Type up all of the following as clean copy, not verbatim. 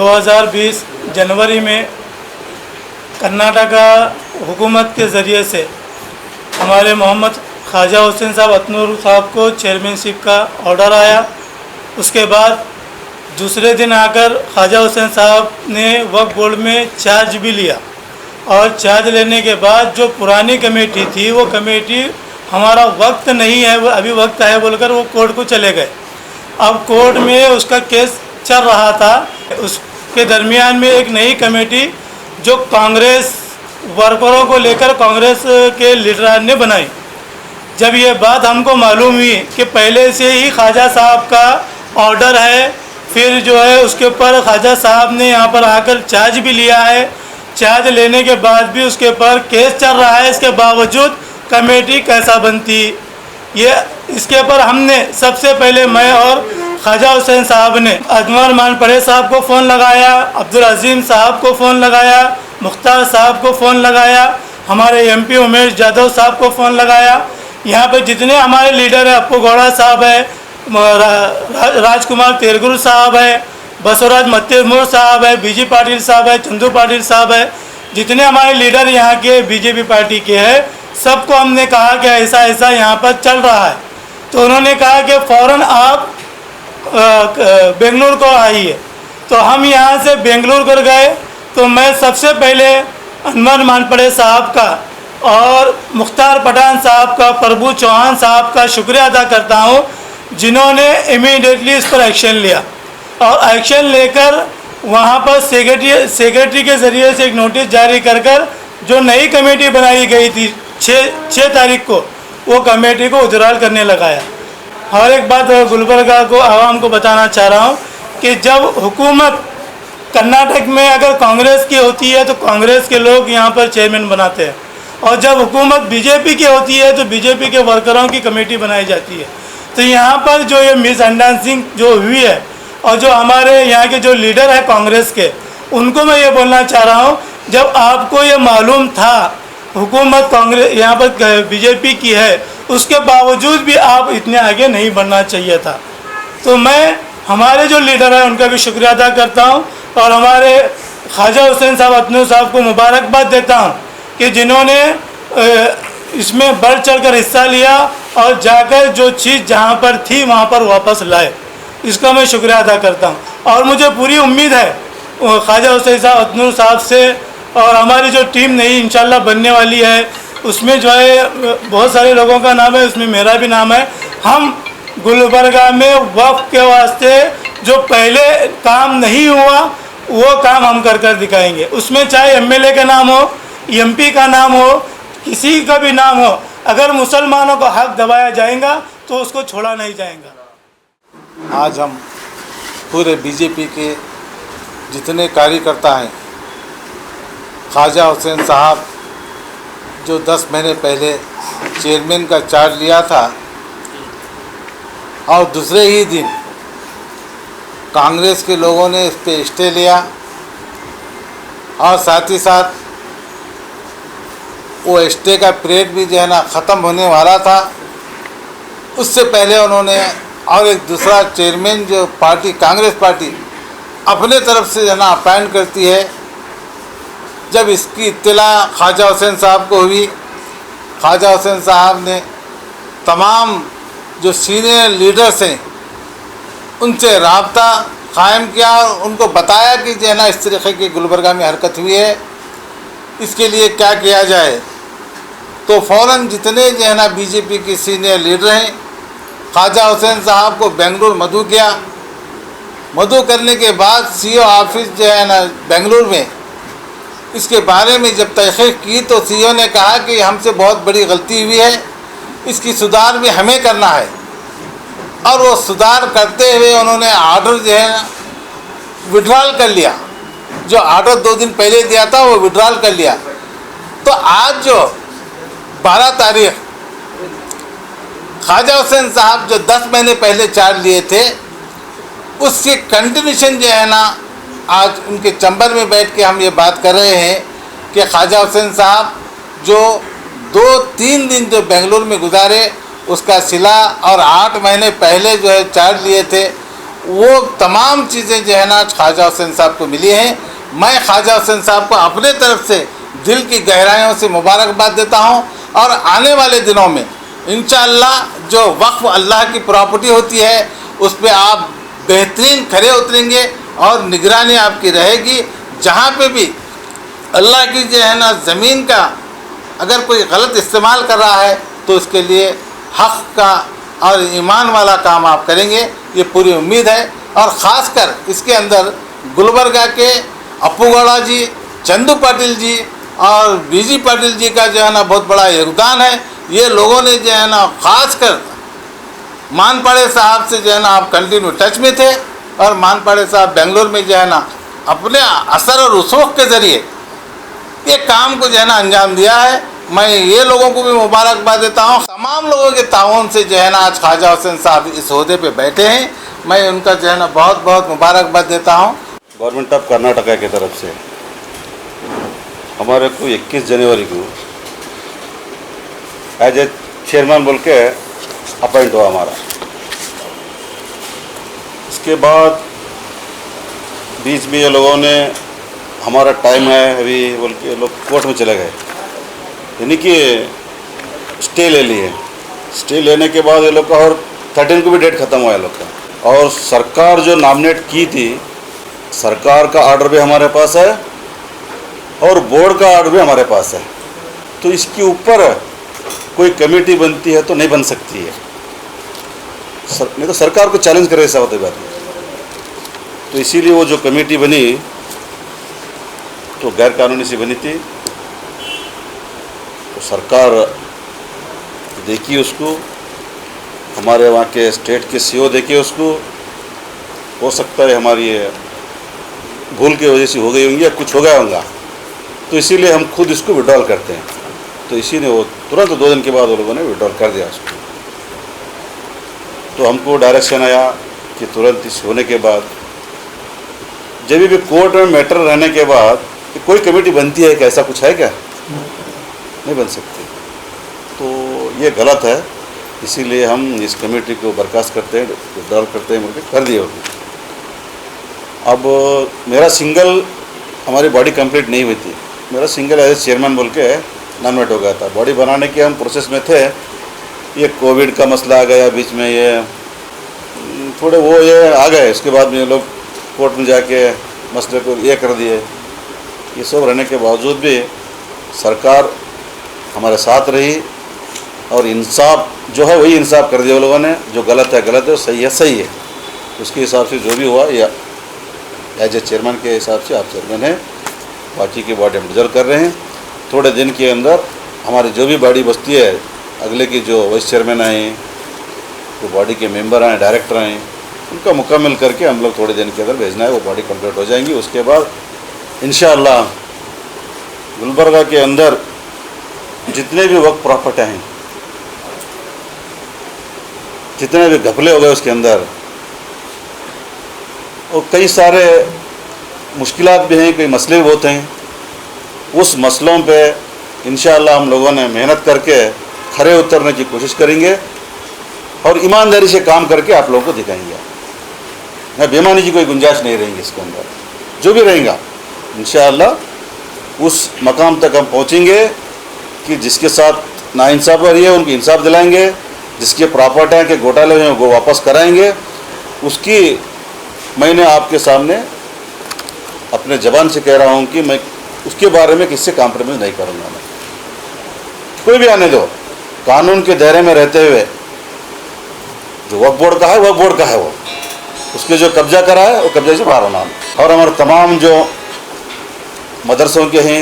2020 जनवरी में कर्नाटका हुकूमत के ज़रिए से हमारे मोहम्मद ख्वाजा हुसैन साहब अतनूर साहब को चेयरमैनशिप का ऑर्डर आया। उसके बाद दूसरे दिन आकर ख्वाजा हुसैन साहब ने वक्फ बोर्ड में चार्ज भी लिया और चार्ज लेने के बाद जो पुरानी कमेटी थी वो कमेटी हमारा वक्त नहीं है, वो अभी वक्त है बोलकर वो कोर्ट को चले गए। अब कोर्ट में उसका केस चल रहा था। उसके दरमियान में एक नई कमेटी जो कांग्रेस वर्करों को लेकर कांग्रेस के लीडर ने बनाई। जब ये बात हमको मालूम हुई कि पहले से ही ख्वाजा साहब का ऑर्डर है, फिर जो है उसके ऊपर ख्वाजा साहब ने यहाँ पर आकर चार्ज भी लिया है, चार्ज लेने के बाद भी उसके ऊपर केस चल रहा है, इसके बावजूद कमेटी कैसा बनती, ये इसके ऊपर हमने सबसे पहले मैं और ख्वाजा हुसैन साहब ने अजमर मानपड़े साहब को फ़ोन लगाया, अब्दुल अजीम साहब को फ़ोन लगाया, मुख्तार साहब को फ़ोन लगाया, हमारे MP उमेश यादव साहब को फ़ोन लगाया। यहाँ पर जितने हमारे लीडर हैं, अप्पू गौड़ा साहब है, राजकुमार तेरगुरु साहब है, बसवराज मत्तेमूर साहब है, BG पाटिल साहब है, चंदू पाटिल साहब है, जितने हमारे लीडर यहाँ के BJP पार्टी के हैं, सबको हमने कहा कि ऐसा ऐसा यहाँ पर चल रहा है। तो उन्होंने कहा कि फ़ौरन आप बेंगलुरु को आइए। तो हम यहाँ से बेंगलुरु कर गए। तो मैं सबसे पहले अनवर मानपड़े साहब का और मुख्तार पठान साहब का, प्रभु चौहान साहब का शुक्रिया अदा करता हूँ, जिन्होंने इमीडिएटली इस पर एक्शन लिया और एक्शन लेकर वहाँ पर सेक्रेटरी के ज़रिए से एक नोटिस जारी कर जो नई कमेटी बनाई गई थी 6 तारीख को, वो कमेटी को उधराल करने लगाया। और एक बात गुलबर्गा को आवाम को बताना चाह रहा हूँ कि जब हुकूमत कर्नाटक में अगर कांग्रेस की होती है तो कांग्रेस के लोग यहाँ पर चेयरमैन बनाते हैं, और जब हुकूमत BJP की होती है तो BJP के वर्करों की कमेटी बनाई जाती है। तो यहाँ पर जो ये मिसअंडरस्टैंडिंग जो हुई है और जो हमारे यहाँ के जो लीडर हैं कांग्रेस के, उनको मैं ये बोलना चाह रहा हूँ, जब आपको ये मालूम था हुकूमत कांग्रेस यहाँ पर BJP की है, उसके बावजूद भी आप इतने आगे नहीं बढ़ना चाहिए था। तो मैं हमारे जो लीडर हैं उनका भी शुक्रिया अदा करता हूँ और हमारे ख्वाजा हुसैन साहब अतनूर साहब को मुबारकबाद देता हूँ कि जिन्होंने इसमें बढ़ चढ़कर हिस्सा लिया और जाकर जो चीज़ जहाँ पर थी वहाँ पर वापस लाए। इसका मैं शुक्रिया अदा करता हूँ और मुझे पूरी उम्मीद है ख्वाजा हुसैन साहब अतनूर साहब से, और हमारी जो टीम नई इंशाल्लाह बनने वाली है उसमें जो है बहुत सारे लोगों का नाम है, उसमें मेरा भी नाम है। हम गुलबर्गा में वक्फ के वास्ते जो पहले काम नहीं हुआ वो काम हम कर दिखाएंगे। उसमें चाहे MLA का नाम हो, MP का नाम हो, किसी का भी नाम हो, अगर मुसलमानों को हक दबाया जाएगा तो उसको छोड़ा नहीं जाएगा। आज हम पूरे BJP के जितने कार्यकर्ता हैं, ख्वाजा हुसैन साहब जो 10 महीने पहले चेयरमैन का चार्ज लिया था और दूसरे ही दिन कांग्रेस के लोगों ने इस पे स्टे लिया और साथ ही साथ वो स्टे का पीरियड भी जो है ना ख़त्म होने वाला था, उससे पहले उन्होंने और एक दूसरा चेयरमैन जो पार्टी कांग्रेस पार्टी अपने तरफ से जो है ना अपॉइंट करती है। जब इसकी इत्तला ख्वाजा हुसैन साहब को हुई, ख्वाजा हुसैन साहब ने तमाम जो सीनियर लीडर्स हैं उनसे राब्ता कायम किया और उनको बताया कि जो है ना इस तरीके की गुलबर्गा में हरकत हुई है, इसके लिए क्या किया जाए। तो फ़ौरन जितने जो है ना BJP के सीनियर लीडर हैं, ख्वाजा हुसैन साहब को बेंगलुरु मदऊ किया। मदऊ करने के बाद CO ऑफिस जो है ना बेंगलुरु में इसके बारे में जब तहक़ीक़ की तो CO ने कहा कि हमसे बहुत बड़ी गलती हुई है, इसकी सुधार भी हमें करना है। और वो सुधार करते हुए उन्होंने आर्डर जो है ना विड्रॉल कर लिया, जो आर्डर 2 दिन पहले दिया था वो विड्रॉल कर लिया। तो आज जो 12 तारीख ख्वाजा हुसैन साहब जो 10 महीने पहले चार्ज लिए थे, उसकी कंटिन्यूशन जो है ना आज उनके चैम्बर में बैठ के हम ये बात कर रहे हैं कि ख्वाजा हुसैन साहब जो 2-3 दिन जो बेंगलुरु में गुजारे उसका सिला और 8 महीने पहले जो है चार्ज लिए थे वो तमाम चीज़ें जो है ना ख्वाजा हुसैन साहब को मिली हैं। मैं ख्वाजा हुसैन साहब को अपने तरफ से दिल की गहराइयों से मुबारकबाद देता हूँ और आने वाले दिनों में इंशाअल्लाह जो वक्फ अल्लाह की प्रॉपर्टी होती है उस पर आप बेहतरीन खरे उतरेंगे और निगरानी आपकी रहेगी। जहाँ पे भी अल्लाह की जो है ना ज़मीन का अगर कोई गलत इस्तेमाल कर रहा है तो उसके लिए हक़ का और ईमान वाला काम आप करेंगे, ये पूरी उम्मीद है। और ख़ासकर इसके अंदर गुलबर्गा के अप्पू गौड़ा जी, चंदू पाटिल जी और बीजी पाटिल जी का जो है ना बहुत बड़ा योगदान है। ये लोगों ने जो है ना ख़ासकर मानपाड़े साहब से जो है ना आप कंटिन्यू टच में थे और मानपाड़े साहब बेंगलोर में जो है ना अपने असर और रसूख के ज़रिए ये काम को जो है ना अंजाम दिया है। मैं ये लोगों को भी मुबारकबाद देता हूँ। तमाम लोगों के ताउन से जो है ना आज ख्वाजा हुसैन साहब इस ओहदे पे बैठे हैं। मैं उनका जो है ना बहुत बहुत मुबारकबाद देता हूँ। गवर्नमेंट ऑफ कर्नाटका की तरफ से हमारे को 21 जनवरी को एज ए चेयरमैन बोल के अपॉइंट हुआ हमारा। इसके बाद बीच में ये लोगों ने हमारा टाइम है अभी बोल के लोग कोर्ट में चले गए, यानी कि स्टे ले लिए। स्टे लेने के बाद ये लोग का और 13 को भी डेट ख़त्म हुआ है लोग का। और सरकार जो नॉमिनेट की थी, सरकार का ऑर्डर भी हमारे पास है और बोर्ड का ऑर्डर भी हमारे पास है। तो इसके ऊपर कोई कमेटी बनती है तो नहीं बन सकती है, नहीं तो सरकार को चैलेंज करे ऐसा होता है बात। तो इसीलिए वो जो कमेटी बनी तो गैर कानूनी सी बनी थी। तो सरकार देखी उसको, हमारे वहाँ के स्टेट के सीओ देखिए उसको। हो सकता है हमारी भूल की वजह से हो गई होंगी या कुछ हो गया होगा, तो इसीलिए हम खुद इसको विड्रॉल करते हैं। तो इसी ने वो तुरंत 2 दिन के बाद वो लोगों ने विड्रॉल कर दिया उसको। तो हमको डायरेक्शन आया कि तुरंत इस होने के बाद जब भी कोर्ट में मैटर रहने के बाद कि कोई कमेटी बनती है क्या, ऐसा कुछ है क्या? नहीं बन सकती। तो ये गलत है, इसीलिए हम इस कमेटी को बर्खास्त करते हैं, विड्रॉल करते हैं, बोल कर दिए होगी। अब मेरा सिंगल हमारी बॉडी कंप्लीट नहीं हुई थी। मेरा सिंगल एज चेयरमैन बोल के नॉमिनेट हो गया था। बॉडी बनाने के हम प्रोसेस में थे। ये कोविड का मसला आ गया बीच में, ये थोड़े वो ये आ गए। उसके बाद में ये लोग कोर्ट में जाके मसले को ये कर दिए। ये सब रहने के बावजूद भी सरकार हमारे साथ रही और इंसाफ जो है वही इंसाफ कर दिया वो लोगों ने। जो गलत है गलत है, सही है सही है। उसके हिसाब से जो भी हुआ या एज ए चेयरमैन के हिसाब से आप चेयरमैन हैं, बाकी की बॉडी हम रिजर्व कर रहे हैं। थोड़े दिन के अंदर हमारी जो भी बॉडी बचती है, अगले की जो वाइस चेयरमैन आए, जो बॉडी के मेंबर आए, डायरेक्टर आए, उनका मुकम्मल करके हम लोग थोड़े दिन के अंदर भेजना है। वो बॉडी कंप्लीट हो जाएंगी। उसके बाद इंशाअल्लाह गुलबर्गा के अंदर जितने भी वक्त प्रॉपर्टी हैं, जितने भी घपले हो गए उसके अंदर, और कई सारे मुश्किलात भी हैं, कई मसले भी बहुत हैं। उस मसलों पे इंशाअल्लाह हम लोगों ने मेहनत करके खरे उतरने की कोशिश करेंगे और ईमानदारी से काम करके आप लोगों को दिखाएंगे। मैं बेईमानी की कोई गुंजाइश नहीं रहेंगी इसके अंदर। जो भी रहेगा इंशाअल्लाह उस मकाम तक हम पहुंचेंगे कि जिसके साथ नाइंसाफ़ी हो रही है उनको इंसाफ दिलाएंगे, जिसके प्रॉपर्टियाँ के घोटाले हैं वो वापस कराएंगे। उसकी मैंने आपके सामने अपने ज़बान से कह रहा हूँ कि मैं उसके बारे में किससे कॉम्प्रोमाइज़ नहीं करूँगा। मैं कोई भी आने दो, कानून के दायरे में रहते हुए। जो वक्फ बोर्ड का है वक्फ बोर्ड का है, वो उसके जो कब्जा करा है वो कब्जे से बाहर होना। और हमारे तमाम जो मदरसों के हैं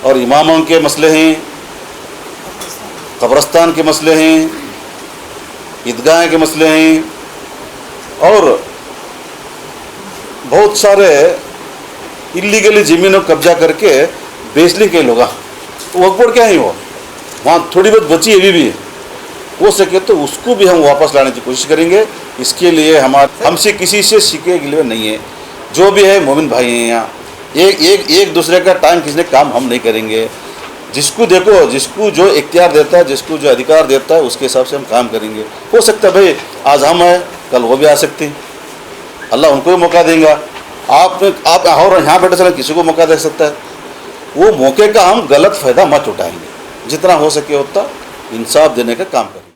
और इमामों के मसले हैं, कब्रस्तान के मसले हैं, ईदगाह के मसले हैं और बहुत सारे इलीगली ज़मीनों कब्जा करके बेचने के लोग। वक्फ बोर्ड क्या है, वो वहाँ थोड़ी बहुत बची अभी भी हो सके तो उसको भी हम वापस लाने की कोशिश करेंगे। इसके लिए हमसे किसी से सीखे के लिए नहीं है। जो भी है मोमिन भाई हैं यहाँ, एक दूसरे का टाइम खींचने का काम हम नहीं करेंगे। जिसको देखो, जिसको जो इख्तियार देता है, जिसको जो अधिकार देता है, उसके हिसाब से हम काम करेंगे। हो सकता है भाई आज हम हैं, कल वो भी आ सकती हैं, अल्लाह उनको भी मौका देगा। आप और यहाँ बैठे चले किसी को मौका दे सकता है। वो मौके का हम गलत फ़ायदा मत उठाएंगे, जितना हो सके उतना इंसाफ देने का काम करें।